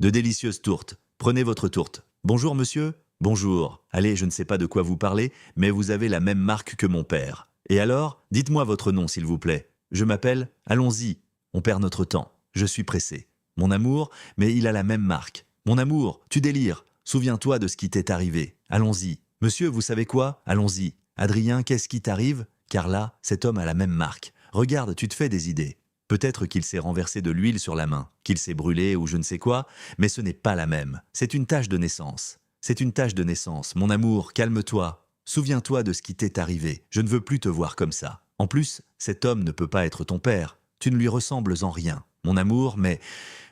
De délicieuses tourtes. Prenez votre tourte. Bonjour monsieur. Bonjour. Allez, je ne sais pas de quoi vous parlez, mais vous avez la même marque que mon père. Et alors, dites-moi votre nom s'il vous plaît. Je m'appelle, allons-y. On perd notre temps. Je suis pressé. Mon amour, mais il a la même marque. Mon amour, tu délires. Souviens-toi de ce qui t'est arrivé. Allons-y. Monsieur, vous savez quoi? Allons-y. Adrien, qu'est-ce qui t'arrive? Car là, cet homme a la même marque. Regarde, tu te fais des idées. Peut-être qu'il s'est renversé de l'huile sur la main, qu'il s'est brûlé ou je ne sais quoi, mais ce n'est pas la même. C'est une tache de naissance. C'est une tache de naissance. Mon amour, calme-toi. Souviens-toi de ce qui t'est arrivé. Je ne veux plus te voir comme ça. En plus, cet homme ne peut pas être ton père. Tu ne lui ressembles en rien. Mon amour, mais...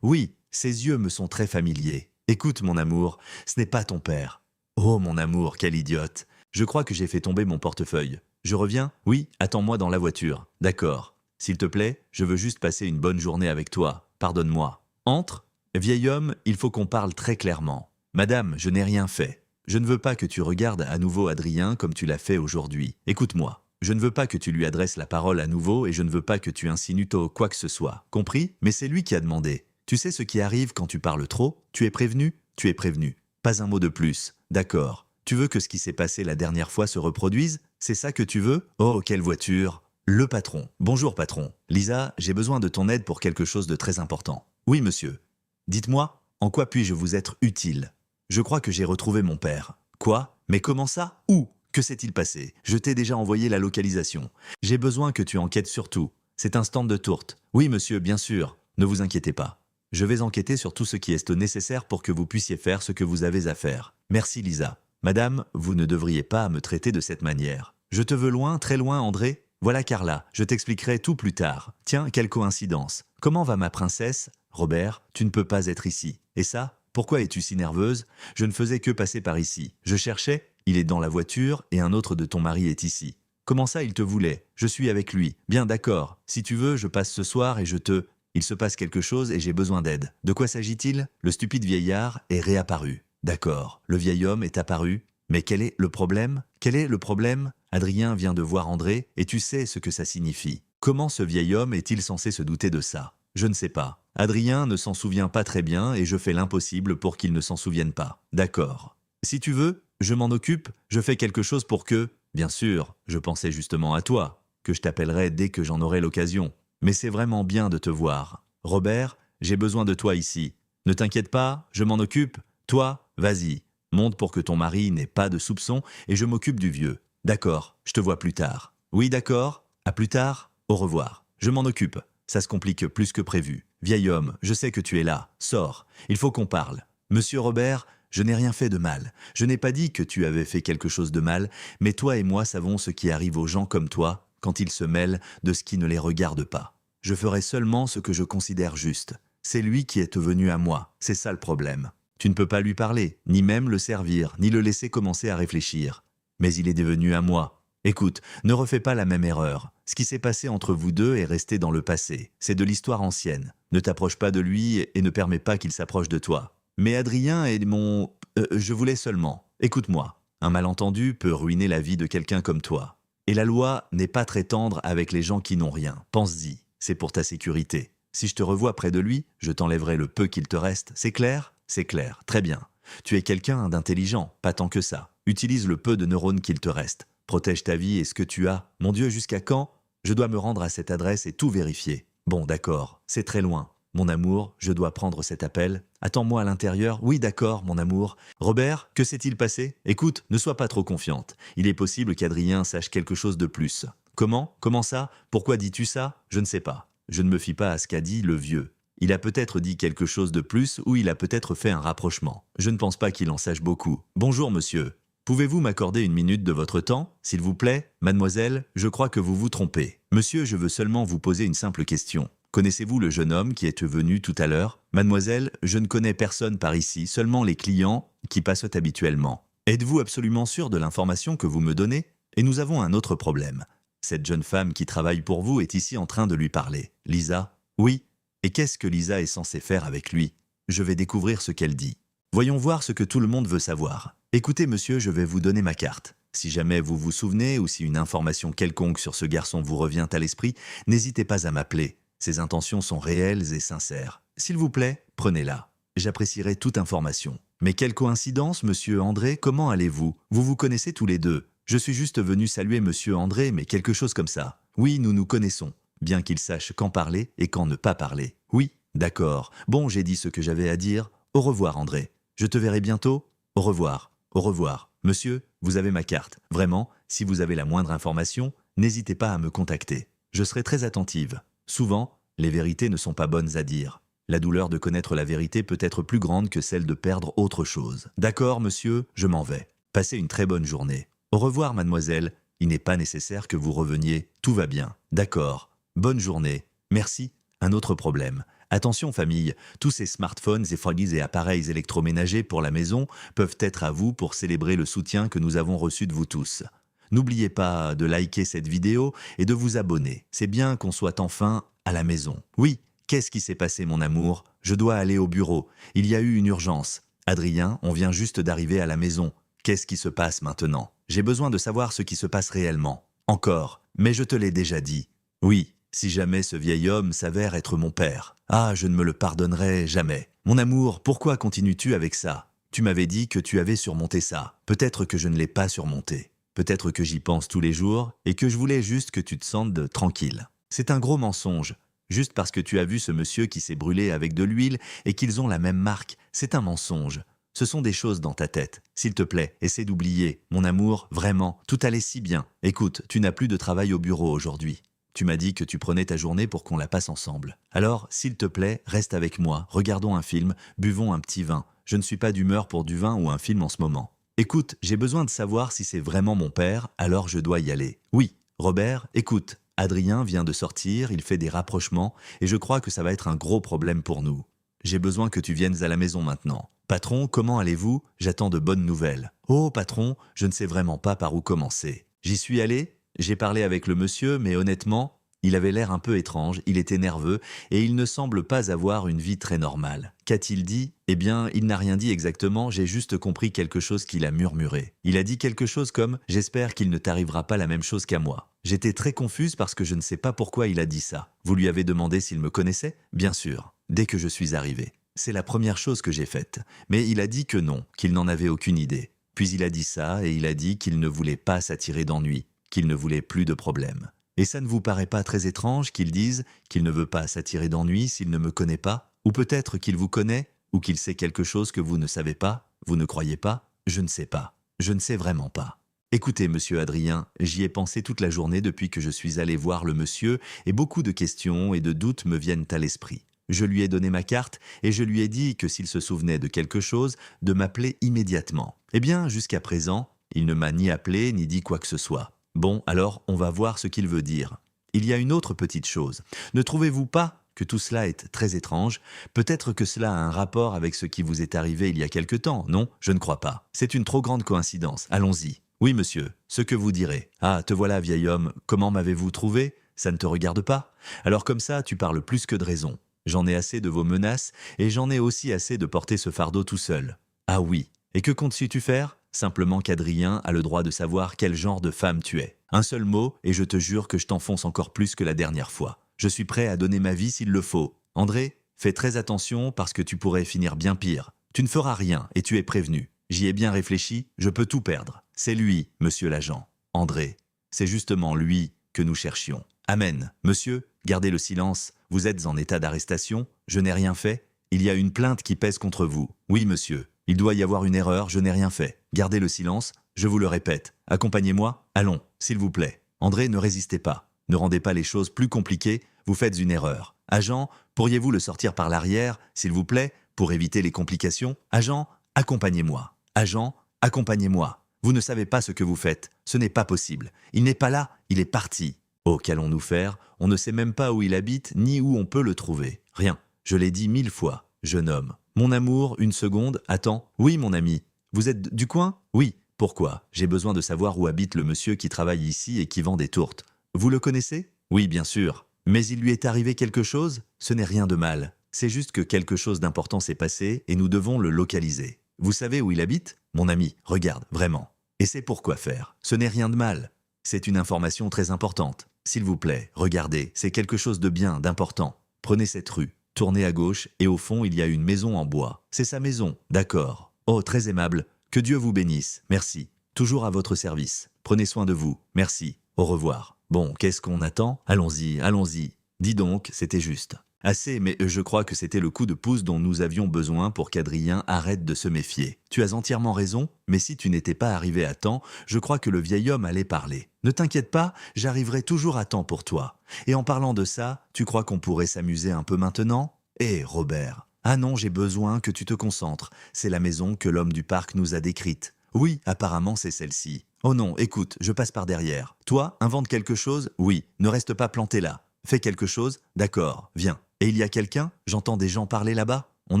Oui, ses yeux me sont très familiers. Écoute, mon amour, ce n'est pas ton père. Oh, mon amour, quel idiote. Je crois que j'ai fait tomber mon portefeuille. Je reviens? Oui, attends-moi dans la voiture. D'accord. S'il te plaît, je veux juste passer une bonne journée avec toi. Pardonne-moi. Entre. Vieil homme, il faut qu'on parle très clairement. Madame, je n'ai rien fait. Je ne veux pas que tu regardes à nouveau Adrien comme tu l'as fait aujourd'hui. Écoute-moi. Je ne veux pas que tu lui adresses la parole à nouveau et je ne veux pas que tu insinues quoi que ce soit. Compris? Mais c'est lui qui a demandé. Tu sais ce qui arrive quand tu parles trop? Tu es prévenu? Tu es prévenu. Pas un mot de plus. D'accord. Tu veux que ce qui s'est passé la dernière fois se reproduise? C'est ça que tu veux? Oh, quelle voiture! Le patron. Bonjour patron. Lisa, j'ai besoin de ton aide pour quelque chose de très important. Oui monsieur. Dites-moi, en quoi puis-je vous être utile? Je crois que j'ai retrouvé mon père. Quoi? Mais comment ça? Où? Que s'est-il passé? Je t'ai déjà envoyé la localisation. J'ai besoin que tu enquêtes sur tout. C'est un stand de tourte. Oui monsieur, bien sûr. Ne vous inquiétez pas. Je vais enquêter sur tout ce qui est nécessaire pour que vous puissiez faire ce que vous avez à faire. Merci Lisa. Madame, vous ne devriez pas me traiter de cette manière. Je te veux loin, très loin, André? Voilà Carla, je t'expliquerai tout plus tard. Tiens, quelle coïncidence. Comment va ma princesse? Robert, tu ne peux pas être ici. Et ça? Pourquoi es-tu si nerveuse? Je ne faisais que passer par ici. Je cherchais, il est dans la voiture et un autre de ton mari est ici. Comment ça il te voulait? Je suis avec lui. Bien d'accord. Si tu veux, je passe ce soir et je te... Il se passe quelque chose et j'ai besoin d'aide. De quoi s'agit-il? Le stupide vieillard est réapparu. D'accord. Le vieil homme est apparu. Mais quel est le problème? Quel est le problème? Adrien vient de voir André et tu sais ce que ça signifie. Comment ce vieil homme est-il censé se douter de ça? Je ne sais pas. Adrien ne s'en souvient pas très bien et je fais l'impossible pour qu'il ne s'en souvienne pas. D'accord. Si tu veux, je m'en occupe, je fais quelque chose pour que... Bien sûr, je pensais justement à toi, que je t'appellerai dès que j'en aurai l'occasion. Mais c'est vraiment bien de te voir. Robert, j'ai besoin de toi ici. Ne t'inquiète pas, je m'en occupe. Toi, vas-y. Monte pour que ton mari n'ait pas de soupçons et je m'occupe du vieux. D'accord, je te vois plus tard. Oui, d'accord, à plus tard, au revoir. Je m'en occupe. Ça se complique plus que prévu. Vieil homme, je sais que tu es là. Sors, il faut qu'on parle. Monsieur Robert, je n'ai rien fait de mal. Je n'ai pas dit que tu avais fait quelque chose de mal, mais toi et moi savons ce qui arrive aux gens comme toi quand ils se mêlent de ce qui ne les regarde pas. Je ferai seulement ce que je considère juste. C'est lui qui est venu à moi, c'est ça le problème. Tu ne peux pas lui parler, ni même le servir, ni le laisser commencer à réfléchir. Mais il est devenu à moi. Écoute, ne refais pas la même erreur. Ce qui s'est passé entre vous deux est resté dans le passé. C'est de l'histoire ancienne. Ne t'approche pas de lui et ne permets pas qu'il s'approche de toi. Mais Adrien est mon... je voulais seulement. Écoute-moi. Un malentendu peut ruiner la vie de quelqu'un comme toi. Et la loi n'est pas très tendre avec les gens qui n'ont rien. Pense-y. C'est pour ta sécurité. Si je te revois près de lui, je t'enlèverai le peu qu'il te reste. C'est clair? C'est clair. Très bien. Tu es quelqu'un d'intelligent, pas tant que ça. Utilise le peu de neurones qu'il te reste. Protège ta vie et ce que tu as. Mon Dieu, jusqu'à quand? Je dois me rendre à cette adresse et tout vérifier. Bon, d'accord, c'est très loin. Mon amour, je dois prendre cet appel. Attends-moi à l'intérieur. Oui, d'accord, mon amour. Robert, que s'est-il passé? Écoute, ne sois pas trop confiante. Il est possible qu'Adrien sache quelque chose de plus. Comment? Comment ça? Pourquoi dis-tu ça? Je ne sais pas. Je ne me fie pas à ce qu'a dit le vieux. Il a peut-être dit quelque chose de plus ou il a peut-être fait un rapprochement. Je ne pense pas qu'il en sache beaucoup. Bonjour, monsieur. Pouvez-vous m'accorder une minute de votre temps, s'il vous plaît? Mademoiselle, je crois que vous vous trompez. Monsieur, je veux seulement vous poser une simple question. Connaissez-vous le jeune homme qui est venu tout à l'heure? Mademoiselle, je ne connais personne par ici, seulement les clients qui passent habituellement. Êtes-vous absolument sûr de l'information que vous me donnez? Et nous avons un autre problème. Cette jeune femme qui travaille pour vous est ici en train de lui parler. Lisa? Oui. Et qu'est-ce que Lisa est censée faire avec lui? Je vais découvrir ce qu'elle dit. Voyons voir ce que tout le monde veut savoir. Écoutez monsieur, je vais vous donner ma carte. Si jamais vous vous souvenez ou si une information quelconque sur ce garçon vous revient à l'esprit, n'hésitez pas à m'appeler. Ses intentions sont réelles et sincères. S'il vous plaît, prenez-la. j'apprécierais toute information. Mais quelle coïncidence, monsieur André, comment allez-vous? Vous vous connaissez tous les deux. Je suis juste venu saluer monsieur André, mais quelque chose comme ça. Oui, nous nous connaissons, bien qu'il sache quand parler et quand ne pas parler. Oui, d'accord. Bon, j'ai dit ce que j'avais à dire. Au revoir, André. Je te verrai bientôt. Au revoir. Au revoir. Monsieur, vous avez ma carte. Vraiment, si vous avez la moindre information, n'hésitez pas à me contacter. Je serai très attentive. Souvent, les vérités ne sont pas bonnes à dire. La douleur de connaître la vérité peut être plus grande que celle de perdre autre chose. D'accord, monsieur, je m'en vais. Passez une très bonne journée. Au revoir, mademoiselle. Il n'est pas nécessaire que vous reveniez. Tout va bien. D'accord. Bonne journée. Merci. Un autre problème. Attention famille, tous ces smartphones et appareils électroménagers pour la maison peuvent être à vous pour célébrer le soutien que nous avons reçu de vous tous. N'oubliez pas de liker cette vidéo et de vous abonner. C'est bien qu'on soit enfin à la maison. Oui, qu'est-ce qui s'est passé mon amour? Je dois aller au bureau. Il y a eu une urgence. Adrien, on vient juste d'arriver à la maison. Qu'est-ce qui se passe maintenant? J'ai besoin de savoir ce qui se passe réellement. Encore, mais je te l'ai déjà dit. Oui, si jamais ce vieil homme s'avère être mon père. Ah, je ne me le pardonnerai jamais. Mon amour, pourquoi continues-tu avec ça? Tu m'avais dit que tu avais surmonté ça. Peut-être que je ne l'ai pas surmonté. Peut-être que j'y pense tous les jours et que je voulais juste que tu te sentes tranquille. C'est un gros mensonge. Juste parce que tu as vu ce monsieur qui s'est brûlé avec de l'huile et qu'ils ont la même marque, c'est un mensonge. Ce sont des choses dans ta tête. S'il te plaît, essaie d'oublier. Mon amour, vraiment, tout allait si bien. Écoute, tu n'as plus de travail au bureau aujourd'hui. Tu m'as dit que tu prenais ta journée pour qu'on la passe ensemble. Alors, s'il te plaît, reste avec moi, regardons un film, buvons un petit vin. Je ne suis pas d'humeur pour du vin ou un film en ce moment. Écoute, j'ai besoin de savoir si c'est vraiment mon père, alors je dois y aller. Oui, Robert, écoute, Adrien vient de sortir, il fait des rapprochements, et je crois que ça va être un gros problème pour nous. J'ai besoin que tu viennes à la maison maintenant. Patron, comment allez-vous? J'attends de bonnes nouvelles. Oh, patron, je ne sais vraiment pas par où commencer. J'y suis allé, j'ai parlé avec le monsieur, mais honnêtement, il avait l'air un peu étrange, il était nerveux, et il ne semble pas avoir une vie très normale. Qu'a-t-il dit? Eh bien, il n'a rien dit exactement, j'ai juste compris quelque chose qu'il a murmuré. Il a dit quelque chose comme « J'espère qu'il ne t'arrivera pas la même chose qu'à moi ». J'étais très confuse parce que je ne sais pas pourquoi il a dit ça. Vous lui avez demandé s'il me connaissait? Bien sûr, dès que je suis arrivé. C'est la première chose que j'ai faite. Mais il a dit que non, qu'il n'en avait aucune idée. Puis il a dit ça et il a dit qu'il ne voulait pas s'attirer d'ennui, qu'il ne voulait plus de problème. Et ça ne vous paraît pas très étrange qu'il dise qu'il ne veut pas s'attirer d'ennui s'il ne me connaît pas? Ou peut-être qu'il vous connaît? Ou qu'il sait quelque chose que vous ne savez pas? Vous ne croyez pas? Je ne sais pas. Je ne sais vraiment pas. Écoutez, monsieur Adrien, j'y ai pensé toute la journée depuis que je suis allé voir le monsieur et beaucoup de questions et de doutes me viennent à l'esprit. Je lui ai donné ma carte et je lui ai dit que s'il se souvenait de quelque chose, de m'appeler immédiatement. Eh bien, jusqu'à présent, il ne m'a ni appelé ni dit quoi que ce soit. Bon, alors on va voir ce qu'il veut dire. Il y a une autre petite chose. Ne trouvez-vous pas que tout cela est très étrange? Peut-être que cela a un rapport avec ce qui vous est arrivé il y a quelque temps, non? Je ne crois pas. C'est une trop grande coïncidence. Allons-y. Oui, monsieur, ce que vous direz. Ah, te voilà, vieil homme. Comment m'avez-vous trouvé? Ça ne te regarde pas? Alors comme ça, tu parles plus que de raison. J'en ai assez de vos menaces et j'en ai aussi assez de porter ce fardeau tout seul. Ah oui. Et que comptes-tu faire? Simplement qu'Adrien a le droit de savoir quel genre de femme tu es. Un seul mot et je te jure que je t'enfonce encore plus que la dernière fois. Je suis prêt à donner ma vie s'il le faut. André, fais très attention parce que tu pourrais finir bien pire. Tu ne feras rien et tu es prévenu. J'y ai bien réfléchi, je peux tout perdre. C'est lui, monsieur l'agent. André, c'est justement lui que nous cherchions. Amen. Monsieur, gardez le silence. Vous êtes en état d'arrestation. Je n'ai rien fait. Il y a une plainte qui pèse contre vous. Oui, monsieur. Il doit y avoir une erreur, je n'ai rien fait. Gardez le silence, je vous le répète. Accompagnez-moi, allons, s'il vous plaît. André, ne résistez pas. Ne rendez pas les choses plus compliquées, vous faites une erreur. Agent, pourriez-vous le sortir par l'arrière, s'il vous plaît, pour éviter les complications? Agent, accompagnez-moi. Agent, accompagnez-moi. Vous ne savez pas ce que vous faites, ce n'est pas possible. Il n'est pas là, il est parti. Oh, qu'allons-nous faire? On ne sait même pas où il habite, ni où on peut le trouver. Rien, je l'ai dit 1000 fois, jeune homme. Mon amour, une seconde, attends. Oui, mon ami. Vous êtes du coin? Oui. Pourquoi? J'ai besoin de savoir où habite le monsieur qui travaille ici et qui vend des tourtes. Vous le connaissez? Oui, bien sûr. Mais il lui est arrivé quelque chose? Ce n'est rien de mal. C'est juste que quelque chose d'important s'est passé et nous devons le localiser. Vous savez où il habite? Mon ami, regarde, vraiment. Et c'est pourquoi faire. Ce n'est rien de mal. C'est une information très importante. S'il vous plaît, regardez, c'est quelque chose de bien, d'important. Prenez cette rue. Tournez à gauche et au fond, il y a une maison en bois. C'est sa maison, d'accord. Oh, très aimable. Que Dieu vous bénisse. Merci. Toujours à votre service. Prenez soin de vous. Merci. Au revoir. Bon, qu'est-ce qu'on attend? Allons-y, allons-y. Dis donc, c'était juste. Assez, mais je crois que c'était le coup de pouce dont nous avions besoin pour qu'Adrien arrête de se méfier. Tu as entièrement raison, mais si tu n'étais pas arrivé à temps, je crois que le vieil homme allait parler. Ne t'inquiète pas, j'arriverai toujours à temps pour toi. Et en parlant de ça, tu crois qu'on pourrait s'amuser un peu maintenant? Eh, Robert. Ah non, j'ai besoin que tu te concentres. C'est la maison que l'homme du parc nous a décrite. Oui, apparemment c'est celle-ci. Oh non, écoute, je passe par derrière. Toi, invente quelque chose? Oui, ne reste pas planté là. Fais quelque chose? D'accord, viens. Et il y a quelqu'un? J'entends des gens parler là-bas. On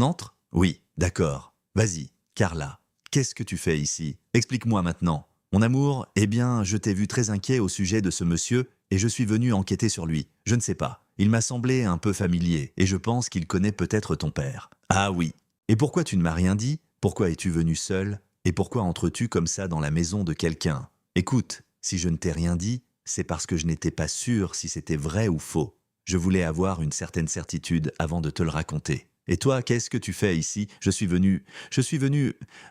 entre? Oui, d'accord. Vas-y, Carla. Qu'est-ce que tu fais ici? Explique-moi maintenant. Mon amour, eh bien, je t'ai vu très inquiet au sujet de ce monsieur et je suis venu enquêter sur lui. Je ne sais pas. Il m'a semblé un peu familier et je pense qu'il connaît peut-être ton père. Ah oui. Et pourquoi tu ne m'as rien dit? Pourquoi es-tu venu seul? Et pourquoi entres-tu comme ça dans la maison de quelqu'un? Écoute, si je ne t'ai rien dit, c'est parce que je n'étais pas sûr si c'était vrai ou faux. Je voulais avoir une certaine certitude avant de te le raconter. Et toi, qu'est-ce que tu fais ici? Je suis venu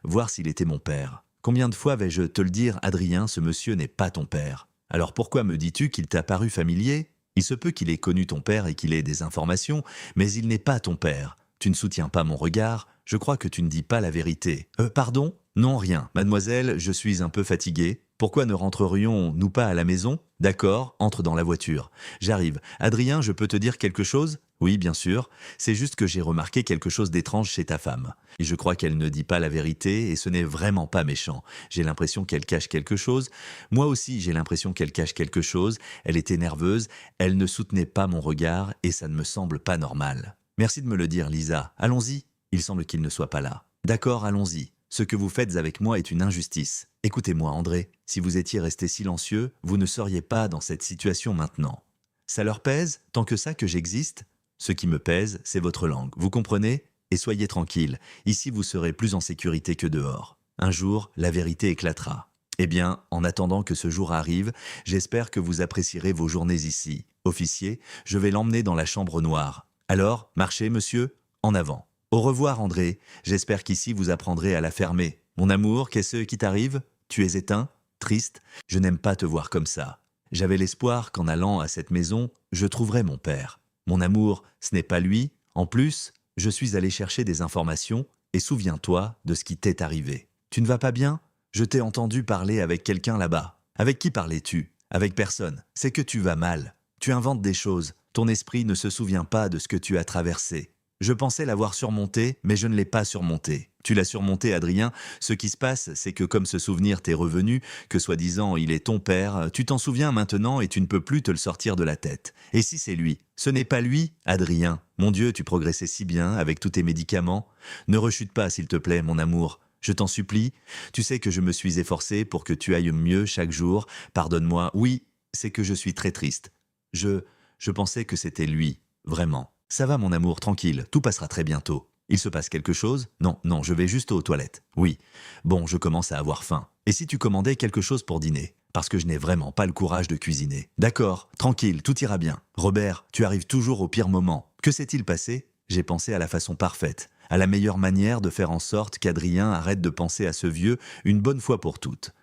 voir s'il était mon père. Combien de fois vais-je te le dire, Adrien, ce monsieur n'est pas ton père. Alors pourquoi me dis-tu qu'il t'a paru familier? Il se peut qu'il ait connu ton père et qu'il ait des informations, mais il n'est pas ton père. Tu ne soutiens pas mon regard, je crois que tu ne dis pas la vérité. Pardon? Non, rien. Mademoiselle, je suis un peu fatigué. Pourquoi ne rentrerions-nous pas à la maison? D'accord, entre dans la voiture. J'arrive. Adrien, je peux te dire quelque chose? Oui, bien sûr. C'est juste que j'ai remarqué quelque chose d'étrange chez ta femme. Et je crois qu'elle ne dit pas la vérité et ce n'est vraiment pas méchant. J'ai l'impression qu'elle cache quelque chose. Moi aussi, j'ai l'impression qu'elle cache quelque chose. Elle était nerveuse, elle ne soutenait pas mon regard et ça ne me semble pas normal. Merci de me le dire, Lisa. Allons-y. Il semble qu'il ne soit pas là. D'accord, allons-y. Ce que vous faites avec moi est une injustice. Écoutez-moi, André, si vous étiez resté silencieux, vous ne seriez pas dans cette situation maintenant. Ça leur pèse, tant que ça, que j'existe? Ce qui me pèse, c'est votre langue, vous comprenez? Et soyez tranquille, ici vous serez plus en sécurité que dehors. Un jour, la vérité éclatera. Eh bien, en attendant que ce jour arrive, j'espère que vous apprécierez vos journées ici. Officier, je vais l'emmener dans la chambre noire. Alors, marchez, monsieur, en avant. Au revoir, André. J'espère qu'ici vous apprendrez à la fermer. Mon amour, qu'est-ce qui t'arrive? Tu es éteint? Triste? Je n'aime pas te voir comme ça. J'avais l'espoir qu'en allant à cette maison, je trouverais mon père. Mon amour, ce n'est pas lui. En plus, je suis allé chercher des informations et souviens-toi de ce qui t'est arrivé. Tu ne vas pas bien? Je t'ai entendu parler avec quelqu'un là-bas. Avec qui parlais-tu? Avec personne. C'est que tu vas mal. Tu inventes des choses. Ton esprit ne se souvient pas de ce que tu as traversé. Je pensais l'avoir surmonté, mais je ne l'ai pas surmonté. Tu l'as surmonté, Adrien. Ce qui se passe, c'est que comme ce souvenir t'est revenu, que soi-disant il est ton père, tu t'en souviens maintenant et tu ne peux plus te le sortir de la tête. Et si c'est lui? Ce n'est pas lui, Adrien. Mon Dieu, tu progressais si bien avec tous tes médicaments. Ne rechute pas, s'il te plaît, mon amour. Je t'en supplie. Tu sais que je me suis efforcé pour que tu ailles mieux chaque jour. Pardonne-moi. Oui, c'est que je suis très triste. Je pensais que c'était lui, vraiment. Ça va mon amour, tranquille, tout passera très bientôt. Il se passe quelque chose? Non, non, je vais juste aux toilettes. Oui. Bon, je commence à avoir faim. Et si tu commandais quelque chose pour dîner? Parce que je n'ai vraiment pas le courage de cuisiner. D'accord, tranquille, tout ira bien. Robert, tu arrives toujours au pire moment. Que s'est-il passé? J'ai pensé à la façon parfaite, à la meilleure manière de faire en sorte qu'Adrien arrête de penser à ce vieux une bonne fois pour toutes.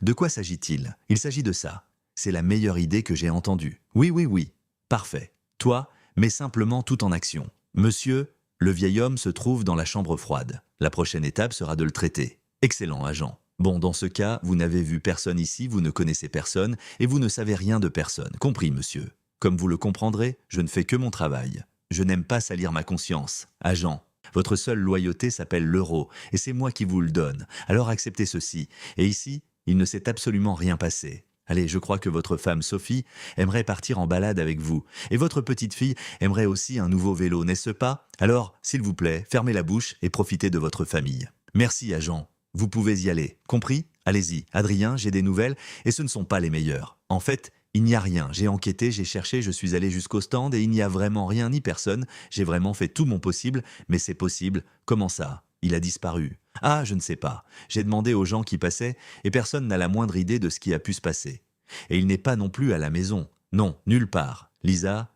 De quoi s'agit-il? Il s'agit de ça. C'est la meilleure idée que j'ai entendue. Oui, oui, oui. Parfait. Toi, mets simplement tout en action. Monsieur, le vieil homme se trouve dans la chambre froide. La prochaine étape sera de le traiter. Excellent, agent. Bon, dans ce cas, vous n'avez vu personne ici, vous ne connaissez personne, et vous ne savez rien de personne. Compris, monsieur. Comme vous le comprendrez, je ne fais que mon travail. Je n'aime pas salir ma conscience. Agent, votre seule loyauté s'appelle l'euro, et c'est moi qui vous le donne. Alors acceptez ceci. Et ici, il ne s'est absolument rien passé. Allez, je crois que votre femme Sophie aimerait partir en balade avec vous. Et votre petite fille aimerait aussi un nouveau vélo, n'est-ce pas? Alors, s'il vous plaît, fermez la bouche et profitez de votre famille. Merci, agent. Vous pouvez y aller. Compris? Allez-y. Adrien, j'ai des nouvelles et ce ne sont pas les meilleures. En fait, il n'y a rien. J'ai enquêté, j'ai cherché, je suis allé jusqu'au stand et il n'y a vraiment rien ni personne. J'ai vraiment fait tout mon possible, mais c'est possible. Comment ça? Il a disparu. Ah, je ne sais pas. J'ai demandé aux gens qui passaient et personne n'a la moindre idée de ce qui a pu se passer. Et il n'est pas non plus à la maison. Non, nulle part. Lisa,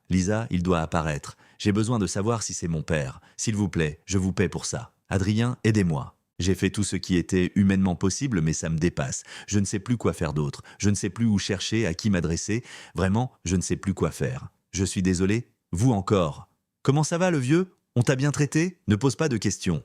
il doit apparaître. J'ai besoin de savoir si c'est mon père. S'il vous plaît, je vous paie pour ça. Adrien, aidez-moi. J'ai fait tout ce qui était humainement possible, mais ça me dépasse. Je ne sais plus quoi faire d'autre. Je ne sais plus où chercher, à qui m'adresser. Vraiment, je ne sais plus quoi faire. Je suis désolé. Vous encore. Comment ça va, le vieux? On t'a bien traité? Ne pose pas de questions.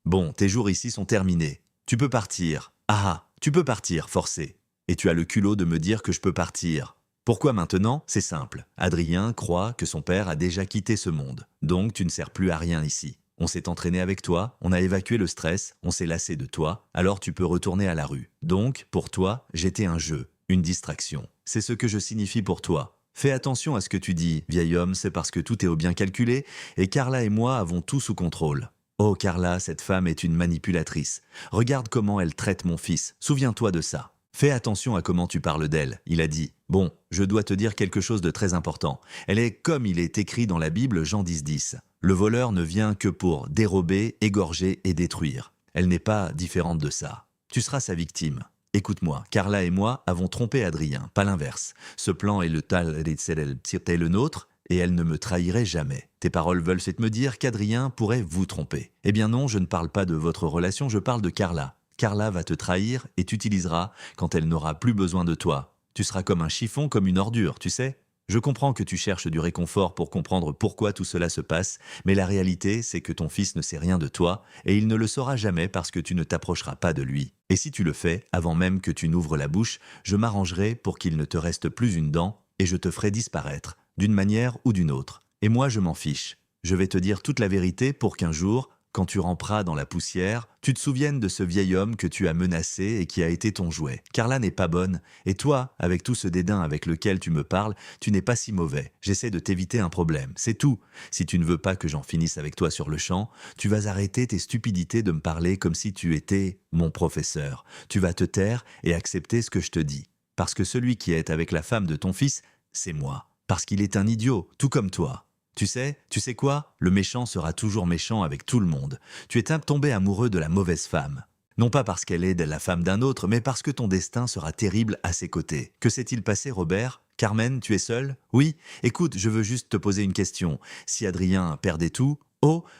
Bon, tes jours ici sont terminés. Tu peux partir. Ah, tu peux partir, forcé. Et tu as le culot de me dire que je peux partir. Pourquoi maintenant? C'est simple. Adrien croit que son père a déjà quitté ce monde. Donc tu ne sers plus à rien ici. On s'est entraîné avec toi, on a évacué le stress, on s'est lassé de toi, alors tu peux retourner à la rue. Donc, pour toi, j'étais un jeu, une distraction. C'est ce que je signifie pour toi. Fais attention à ce que tu dis, vieil homme, c'est parce que tout est au bien calculé, et Carla et moi avons tout sous contrôle. Oh Carla, cette femme est une manipulatrice. Regarde comment elle traite mon fils, souviens-toi de ça. Fais attention à comment tu parles d'elle, il a dit. Bon, je dois te dire quelque chose de très important. Elle est comme il est écrit dans la Bible Jean 10:10. Le voleur ne vient que pour dérober, égorger et détruire. Elle n'est pas différente de ça. Tu seras sa victime. Écoute-moi, Carla et moi avons trompé Adrien, pas l'inverse. Ce plan est le nôtre, et elle ne me trahirait jamais. Tes paroles veulent me dire qu'Adrien pourrait vous tromper. Eh bien non, je ne parle pas de votre relation, je parle de Carla. Carla va te trahir et t'utilisera quand elle n'aura plus besoin de toi. Tu seras comme un chiffon, comme une ordure, tu sais? Je comprends que tu cherches du réconfort pour comprendre pourquoi tout cela se passe, mais la réalité, c'est que ton fils ne sait rien de toi, et il ne le saura jamais parce que tu ne t'approcheras pas de lui. Et si tu le fais, avant même que tu n'ouvres la bouche, je m'arrangerai pour qu'il ne te reste plus une dent, et je te ferai disparaître, d'une manière ou d'une autre. Et moi, je m'en fiche. Je vais te dire toute la vérité pour qu'un jour, quand tu ramperas dans la poussière, tu te souviennes de ce vieil homme que tu as menacé et qui a été ton jouet. Carla n'est pas bonne, et toi, avec tout ce dédain avec lequel tu me parles, tu n'es pas si mauvais. J'essaie de t'éviter un problème, c'est tout. Si tu ne veux pas que j'en finisse avec toi sur le champ, tu vas arrêter tes stupidités de me parler comme si tu étais mon professeur. Tu vas te taire et accepter ce que je te dis. Parce que celui qui est avec la femme de ton fils, c'est moi. Parce qu'il est un idiot, tout comme toi. Tu sais quoi? Le méchant sera toujours méchant avec tout le monde. Tu es tombé amoureux de la mauvaise femme. Non pas parce qu'elle est la femme d'un autre, mais parce que ton destin sera terrible à ses côtés. Que s'est-il passé, Robert? Carmen, tu es seul? Oui, écoute, je veux juste te poser une question. Si Adrien perdait tout,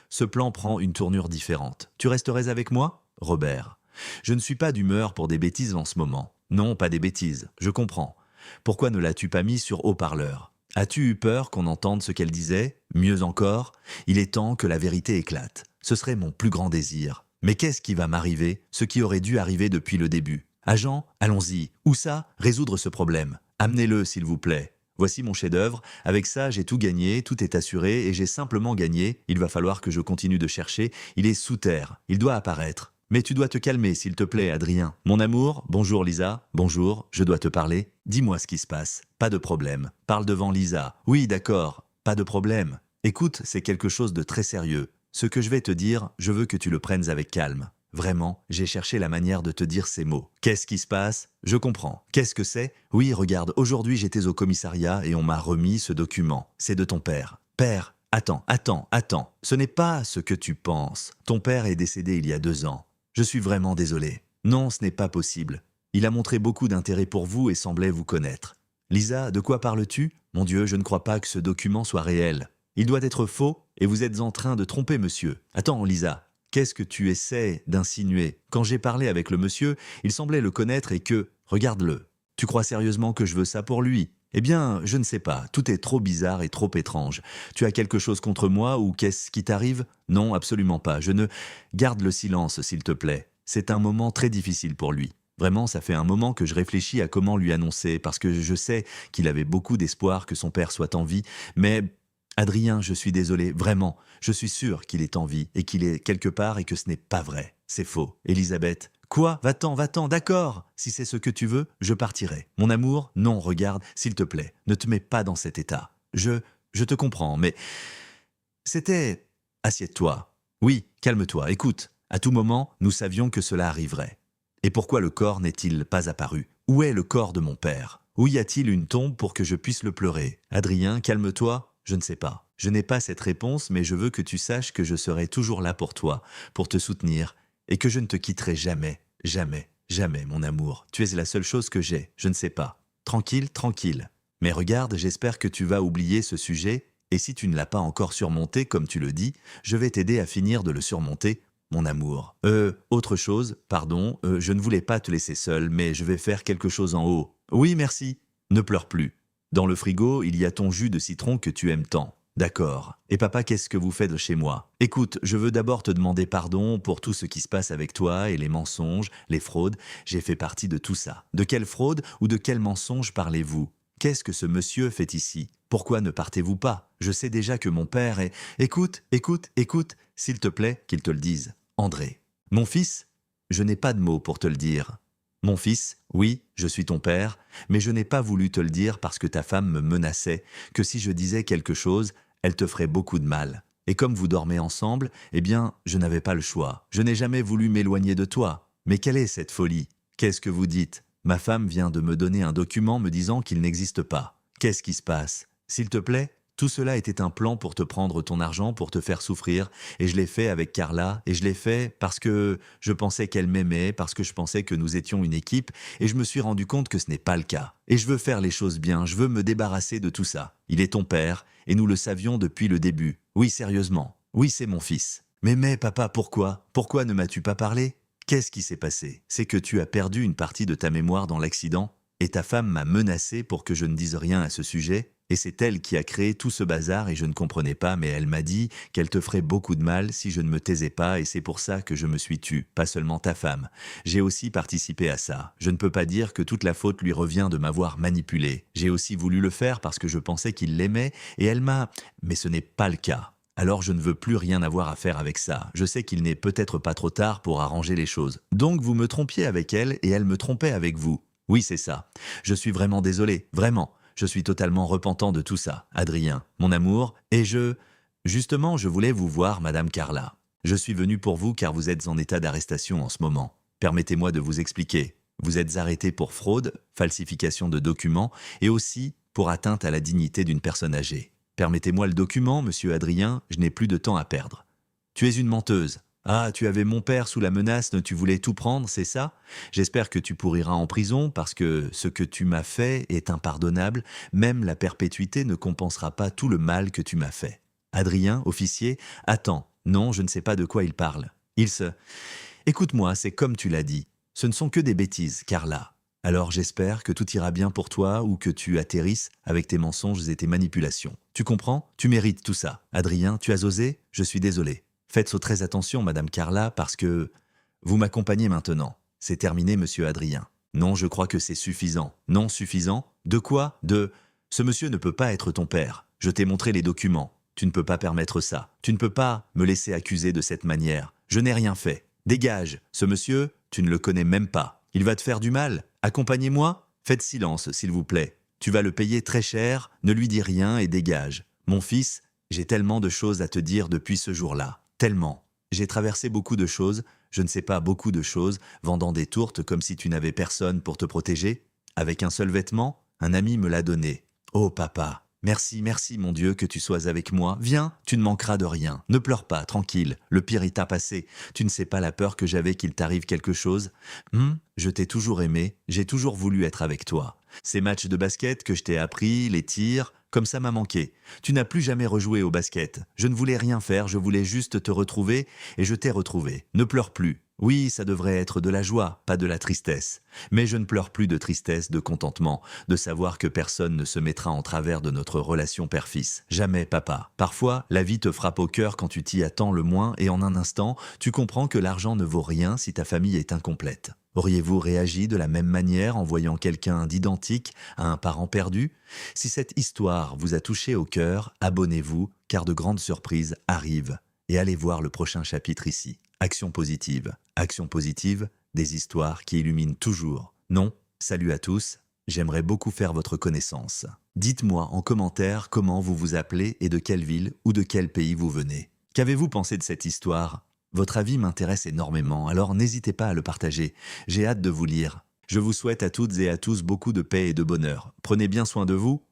ce plan prend une tournure différente. Tu resterais avec moi? Robert. Je ne suis pas d'humeur pour des bêtises en ce moment. Non, pas des bêtises, je comprends. Pourquoi ne l'as-tu pas mis sur haut-parleur? As-tu eu peur qu'on entende ce qu'elle disait? Mieux encore, il est temps que la vérité éclate. Ce serait mon plus grand désir. Mais qu'est-ce qui va m'arriver? Ce qui aurait dû arriver depuis le début. Agent, allons-y. Où ça? Résoudre ce problème. Amenez-le, s'il vous plaît. Voici mon chef-d'œuvre. Avec ça, j'ai tout gagné, tout est assuré et j'ai simplement gagné. Il va falloir que je continue de chercher. Il est sous terre. Il doit apparaître. Mais tu dois te calmer, s'il te plaît, Adrien. Mon amour, bonjour Lisa, bonjour, je dois te parler. Dis-moi ce qui se passe. Pas de problème. Parle devant Lisa. Oui, d'accord, pas de problème. Écoute, c'est quelque chose de très sérieux. Ce que je vais te dire, je veux que tu le prennes avec calme. Vraiment, j'ai cherché la manière de te dire ces mots. Qu'est-ce qui se passe? Je comprends. Qu'est-ce que c'est? Oui, regarde, aujourd'hui j'étais au commissariat et on m'a remis ce document. C'est de ton père. Père, attends. Ce n'est pas ce que tu penses. Ton père est décédé il y a 2 ans. Je suis vraiment désolé. Non, ce n'est pas possible. Il a montré beaucoup d'intérêt pour vous et semblait vous connaître. Lisa, de quoi parles-tu? Mon Dieu, je ne crois pas que ce document soit réel. Il doit être faux et vous êtes en train de tromper monsieur. Attends, Lisa, qu'est-ce que tu essaies d'insinuer? Quand j'ai parlé avec le monsieur, il semblait le connaître et que... Regarde-le. Tu crois sérieusement que je veux ça pour lui? Eh bien, je ne sais pas, tout est trop bizarre et trop étrange. Tu as quelque chose contre moi ou qu'est-ce qui t'arrive? Non, absolument pas, je ne... Garde le silence, s'il te plaît. C'est un moment très difficile pour lui. Vraiment, ça fait un moment que je réfléchis à comment lui annoncer, parce que je sais qu'il avait beaucoup d'espoir que son père soit en vie, mais... Adrien, je suis désolé, vraiment, je suis sûr qu'il est en vie et qu'il est quelque part et que ce n'est pas vrai. C'est faux. Elisabeth, quoi? Va-t'en, d'accord. Si c'est ce que tu veux, je partirai. Mon amour, non, regarde, s'il te plaît, ne te mets pas dans cet état. Je te comprends, mais... C'était... Assieds-toi. Oui, calme-toi, écoute. À tout moment, nous savions que cela arriverait. Et pourquoi le corps n'est-il pas apparu? Où est le corps de mon père? Où y a-t-il une tombe pour que je puisse le pleurer? Adrien, calme-toi. Je ne sais pas. Je n'ai pas cette réponse, mais je veux que tu saches que je serai toujours là pour toi, pour te soutenir, et que je ne te quitterai jamais, jamais, jamais, mon amour. Tu es la seule chose que j'ai, je ne sais pas. Tranquille. Mais regarde, j'espère que tu vas oublier ce sujet Et si tu ne l'as pas encore surmonté comme tu le dis, je vais t'aider à finir de le surmonter, mon amour. Autre chose, pardon, je ne voulais pas te laisser seul, mais je vais faire quelque chose en haut. Oui, merci. Ne pleure plus. Dans le frigo, il y a ton jus de citron que tu aimes tant. D'accord. Et papa, qu'est-ce que vous faites chez moi? Écoute, je veux d'abord te demander pardon pour tout ce qui se passe avec toi et les mensonges, les fraudes. J'ai fait partie de tout ça. De quelle fraude ou de quel mensonge parlez-vous? Qu'est-ce que ce monsieur fait ici? Pourquoi ne partez-vous pas? Je sais déjà que mon père est... Écoute, s'il te plaît, qu'il te le dise. André. Mon fils? Je n'ai pas de mots pour te le dire. Mon fils, oui, je suis ton père, mais je n'ai pas voulu te le dire parce que ta femme me menaçait, que si je disais quelque chose, elle te ferait beaucoup de mal. Et comme vous dormez ensemble, eh bien, je n'avais pas le choix. Je n'ai jamais voulu m'éloigner de toi. Mais quelle est cette folie? Qu'est-ce que vous dites? Ma femme vient de me donner un document me disant qu'il n'existe pas. Qu'est-ce qui se passe? S'il te plaît, tout cela était un plan pour te prendre ton argent, pour te faire souffrir, et je l'ai fait avec Carla, et je l'ai fait parce que je pensais qu'elle m'aimait, parce que je pensais que nous étions une équipe, et je me suis rendu compte que ce n'est pas le cas. Et je veux faire les choses bien, je veux me débarrasser de tout ça. Il est ton père, et nous le savions depuis le début. Oui, sérieusement. Oui, c'est mon fils. Mais papa, pourquoi? Pourquoi ne m'as-tu pas parlé? Qu'est-ce qui s'est passé? C'est que tu as perdu une partie de ta mémoire dans l'accident, et ta femme m'a menacé pour que je ne dise rien à ce sujet, et c'est elle qui a créé tout ce bazar et je ne comprenais pas, mais elle m'a dit qu'elle te ferait beaucoup de mal si je ne me taisais pas et c'est pour ça que je me suis tue, pas seulement ta femme. J'ai aussi participé à ça. Je ne peux pas dire que toute la faute lui revient de m'avoir manipulé. J'ai aussi voulu le faire parce que je pensais qu'il l'aimait et elle m'a... Mais ce n'est pas le cas. Alors je ne veux plus rien avoir à faire avec ça. Je sais qu'il n'est peut-être pas trop tard pour arranger les choses. Donc vous me trompiez avec elle et elle me trompait avec vous. Oui, c'est ça. Je suis vraiment désolé, vraiment. Je suis totalement repentant de tout ça, Adrien, mon amour, et Justement, je voulais vous voir, Madame Carla. Je suis venu pour vous car vous êtes en état d'arrestation en ce moment. Permettez-moi de vous expliquer. Vous êtes arrêté pour fraude, falsification de documents et aussi pour atteinte à la dignité d'une personne âgée. Permettez-moi le document, monsieur Adrien, je n'ai plus de temps à perdre. Tu es une menteuse. Ah, tu avais mon père sous la menace, tu voulais tout prendre, c'est ça? J'espère que tu pourriras en prison parce que ce que tu m'as fait est impardonnable, même la perpétuité ne compensera pas tout le mal que tu m'as fait. Adrien, officier, attends, non, je ne sais pas de quoi il parle. Écoute-moi, c'est comme tu l'as dit, ce ne sont que des bêtises, Carla. Alors j'espère que tout ira bien pour toi ou que tu atterrisses avec tes mensonges et tes manipulations. Tu comprends? Tu mérites tout ça. Adrien, tu as osé? Je suis désolé. Faites très attention, Madame Carla, parce que... Vous m'accompagnez maintenant. C'est terminé, Monsieur Adrien. Non, je crois que c'est suffisant. Non, suffisant? De quoi? Ce monsieur ne peut pas être ton père. Je t'ai montré les documents. Tu ne peux pas permettre ça. Tu ne peux pas me laisser accuser de cette manière. Je n'ai rien fait. Dégage. Ce monsieur, tu ne le connais même pas. Il va te faire du mal. Accompagnez-moi? Faites silence, s'il vous plaît. Tu vas le payer très cher, ne lui dis rien et dégage. Mon fils, j'ai tellement de choses à te dire depuis ce jour-là. Tellement. J'ai traversé beaucoup de choses, je ne sais pas beaucoup de choses, vendant des tourtes comme si tu n'avais personne pour te protéger. Avec un seul vêtement, un ami me l'a donné. Oh papa, merci, merci mon Dieu que tu sois avec moi. Viens, tu ne manqueras de rien. Ne pleure pas, tranquille. Le pire est à passer. Tu ne sais pas la peur que j'avais qu'il t'arrive quelque chose. Je t'ai toujours aimé, j'ai toujours voulu être avec toi. Ces matchs de basket que je t'ai appris, les tirs... Comme ça m'a manqué. Tu n'as plus jamais rejoué au basket. Je ne voulais rien faire, je voulais juste te retrouver et je t'ai retrouvé. Ne pleure plus. Oui, ça devrait être de la joie, pas de la tristesse. Mais je ne pleure plus de tristesse, de contentement, de savoir que personne ne se mettra en travers de notre relation père-fils. Jamais, papa. Parfois, la vie te frappe au cœur quand tu t'y attends le moins et en un instant, tu comprends que l'argent ne vaut rien si ta famille est incomplète. Auriez-vous réagi de la même manière en voyant quelqu'un d'identique à un parent perdu? Si cette histoire vous a touché au cœur, abonnez-vous, car de grandes surprises arrivent. Et allez voir le prochain chapitre ici. Action positive, des histoires qui illuminent toujours. Non, salut à tous, j'aimerais beaucoup faire votre connaissance. Dites-moi en commentaire comment vous vous appelez et de quelle ville ou de quel pays vous venez. Qu'avez-vous pensé de cette histoire? Votre avis m'intéresse énormément, alors n'hésitez pas à le partager. J'ai hâte de vous lire. Je vous souhaite à toutes et à tous beaucoup de paix et de bonheur. Prenez bien soin de vous